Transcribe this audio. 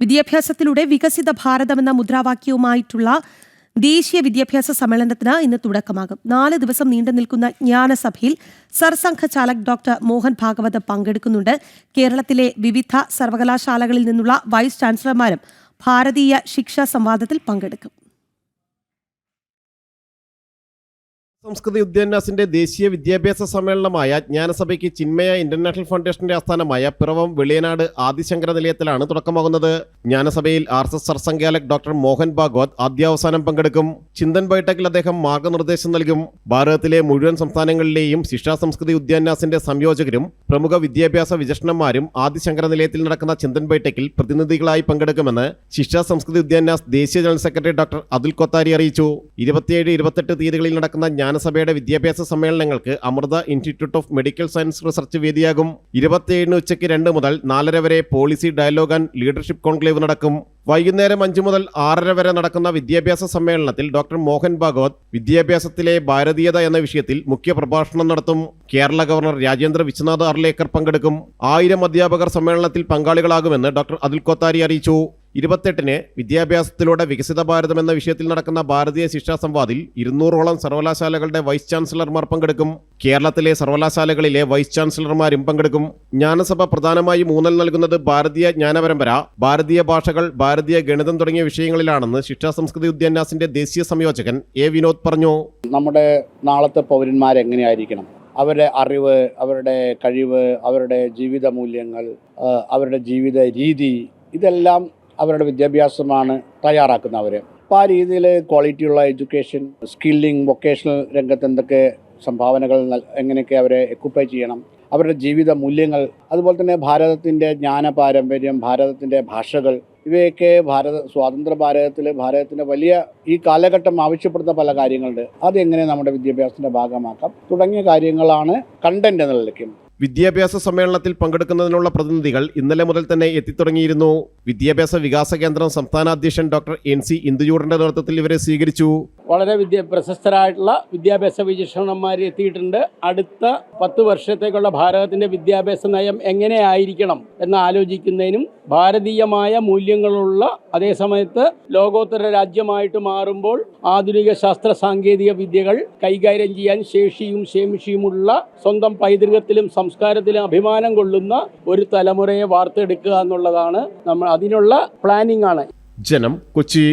വിദ്യാഭ്യാസത്തിലൂടെ വികസിത ഭാരതം എന്ന മുദ്രാവാക്യവുമായിട്ടുള്ള ദേശീയ വിദ്യാഭ്യാസ സമ്മേളനത്തിന് ഇന്ന് തുടക്കമാകും. 4 ദിവസം നീണ്ടു നിൽക്കുന്ന ജ്ഞാനസഭയിൽ സർസംഘചാലക് ഡോക്ടർ മോഹൻ ഭാഗവത് പങ്കെടുക്കുന്നുണ്ട്. കേരളത്തിലെ വിവിധ സർവകലാശാലകളിൽ നിന്നുള്ള വൈസ് ചാൻസലർമാരും ഭാരതീയ ശിക്ഷാ സംവാദത്തിൽ പങ്കെടുക്കും. സംസ്കൃതി ഉദ്യാനാസിന്റെ ദേശീയ വിദ്യാഭ്യാസ സമ്മേളനമായ ജ്ഞാനസഭയ്ക്ക് ചിന്മയ ഇന്റർനാഷണൽ ഫൗണ്ടേഷന്റെ ആസ്ഥാനമായ പിറവം വെളിയനാട് ആദിശങ്കര നിലയത്തിലാണ് തുടക്കമാകുന്നത്. ജ്ഞാനസഭയിൽ RSS സർസംഘചാലക് ഡോക്ടർ മോഹൻ ഭാഗവത് ആദ്യാവസാനം പങ്കെടുക്കും. ചിന്തൻ ബൈഠക്കിൽ അദ്ദേഹം മാർഗനിർദ്ദേശം നൽകും. ഭാരതത്തിലെ മുഴുവൻ സംസ്ഥാനങ്ങളിലെയും ശിക്ഷാ സംസ്കൃതി ഉദ്യാനാസിന്റെ സംയോജകരും പ്രമുഖ വിദ്യാഭ്യാസ വിചക്ഷണന്മാരും ആദിശങ്കര നിലയത്തിൽ നടക്കുന്ന ചിന്തൻ ബൈഠക്കിൽ പ്രതിനിധികളായി പങ്കെടുക്കുമെന്ന് ശിക്ഷാ സംസ്കൃതി ഉദ്യാനാസ് ദേശീയ general secretary doctor Atul Kothari അറിയിച്ചു. 27-28 തീയതികളിൽ നടക്കുന്ന ജ്ഞാനസഭയുടെ വിദ്യാഭ്യാസ സമ്മേളനങ്ങൾക്ക് Amrita institute of medical science research വേദിയാകും. 27 ഉച്ചയ്ക്ക് 2 മുതൽ 4:30 വരെ policy dialogue and leadership conclave നടക്കും. വൈകുന്നേരം 5 മുതൽ 6:30 വരെ നടക്കുന്ന വിദ്യാഭ്യാസ സമ്മേളനത്തിൽ ഡോക്ടർ മോഹൻ ഭാഗവത് വിദ്യാഭ്യാസത്തിലെ ഭാരതീയത എന്ന വിഷയത്തിൽ മുഖ്യ പ്രഭാഷണം നടത്തും. കേരള ഗവർണർ രാജേന്ദ്ര വിശ്വനാഥ് അർലേക്കർ പങ്കെടുക്കും. 1000 അധ്യാപകർ സമ്മേളനത്തിൽ പങ്കാളികളാകുമെന്ന് ഡോക്ടർ അതുൽ കൊത്താരി അറിയിച്ചു. 28-ന് വിദ്യാഭ്യാസത്തിലൂടെ വികസിത ഭാരതം എന്ന വിഷയത്തിൽ നടക്കുന്ന ഭാരതീയ ശിക്ഷാ സംവാദിൽ 200ഓളം സർവകലാശാലകളുടെ വൈസ് ചാൻസലർമാർ പങ്കെടുക്കും. കേരളത്തിലെ സർവകലാശാലകളിലെ വൈസ് ചാൻസലർമാരും പങ്കെടുക്കും. ജ്ഞാനസഭ പ്രധാനമായും ഊന്നൽ നൽകുന്നത് ഭാരതീയ ജ്ഞാനപരമ്പര, ഭാരതീയ ഭാഷകൾ, ഭാരതീയ ഗണിതം തുടങ്ങിയ വിഷയങ്ങളിലാണെന്ന് ശിക്ഷാ സംസ്കൃതി ഉദ്യാനാസിന്റെ ദേശീയ സംയോജകൻ A. വിനോദ് പറഞ്ഞു. നമ്മുടെ നാളത്തെ പൗരന്മാരെങ്ങനെയായിരിക്കണം, അവരുടെ അറിവ്, അവരുടെ കഴിവ്, അവരുടെ ജീവിത മൂല്യങ്ങൾ, അവരുടെ ജീവിത രീതി, ഇതെല്ലാം അവരുടെ വിദ്യാഭ്യാസമാണ് തയ്യാറാക്കുന്നവർ. അപ്പോൾ ആ രീതിയിൽ ക്വാളിറ്റിയുള്ള എഡ്യൂക്കേഷൻ, സ്കില്ലിംഗ്, വൊക്കേഷണൽ രംഗത്ത് എന്തൊക്കെ സംഭാവനകൾ എങ്ങനെയൊക്കെ അവരെ എക്യുപ്പൈ ചെയ്യണം, അവരുടെ ജീവിത മൂല്യങ്ങൾ, അതുപോലെ തന്നെ ഭാരതത്തിൻ്റെ ജ്ഞാന പാരമ്പര്യം, ഭാരതത്തിൻ്റെ ഭാഷകൾ, ഇവയൊക്കെ സ്വാതന്ത്ര്യ ഭാരതത്തിൻ്റെ വലിയ ഈ കാലഘട്ടം ആവശ്യപ്പെടുന്ന പല കാര്യങ്ങളുണ്ട്. അതെങ്ങനെ നമ്മുടെ വിദ്യാഭ്യാസത്തിൻ്റെ ഭാഗമാക്കാം തുടങ്ങിയ കാര്യങ്ങളാണ് കണ്ടന്റ് എന്നുള്ള ലക്ഷ്യം. വിദ്യാഭ്യാസ സമ്മേളനത്തിൽ പങ്കെടുക്കുന്നതിനുള്ള പ്രതിനിധികൾ ഇന്നലെ മുതൽ തന്നെ എത്തിത്തുടങ്ങിയിരുന്നു. വിദ്യാഭ്യാസ വികാസ കേന്ദ്രം സംസ്ഥാന അധ്യക്ഷൻ ഡോക്ടർ NC ഇന്ദുചൂടന്റെ നേതൃത്വത്തിൽ ഇവരെ സ്വീകരിച്ചു. വളരെ പ്രശസ്തരായിട്ടുള്ള വിദ്യാഭ്യാസ വിചക്ഷണന്മാർ എത്തിയിട്ടുണ്ട്. അടുത്ത 10 വർഷത്തേക്കുള്ള ഭാരതത്തിന്റെ വിദ്യാഭ്യാസ നയം എങ്ങനെയായിരിക്കണം എന്ന് ആലോചിക്കുന്നതിനും ഭാരതീയമായ മൂല്യങ്ങളുള്ള, അതേസമയത്ത് ലോകോത്തര രാജ്യമായിട്ട് മാറുമ്പോൾ ആധുനിക ശാസ്ത്ര സാങ്കേതിക വിദ്യകൾ കൈകാര്യം ചെയ്യാൻ ശേഷിയുമുള്ള, സ്വന്തം പൈതൃകത്തിലും സംസ്കാരത്തിലും അഭിമാനം കൊള്ളുന്ന ഒരു തലമുറയെ വാർത്തെടുക്കുക എന്നുള്ളതാണ് നമ്മൾ അതിനുള്ള പ്ലാനിംഗ് ആണ്. ജനം, കൊച്ചി.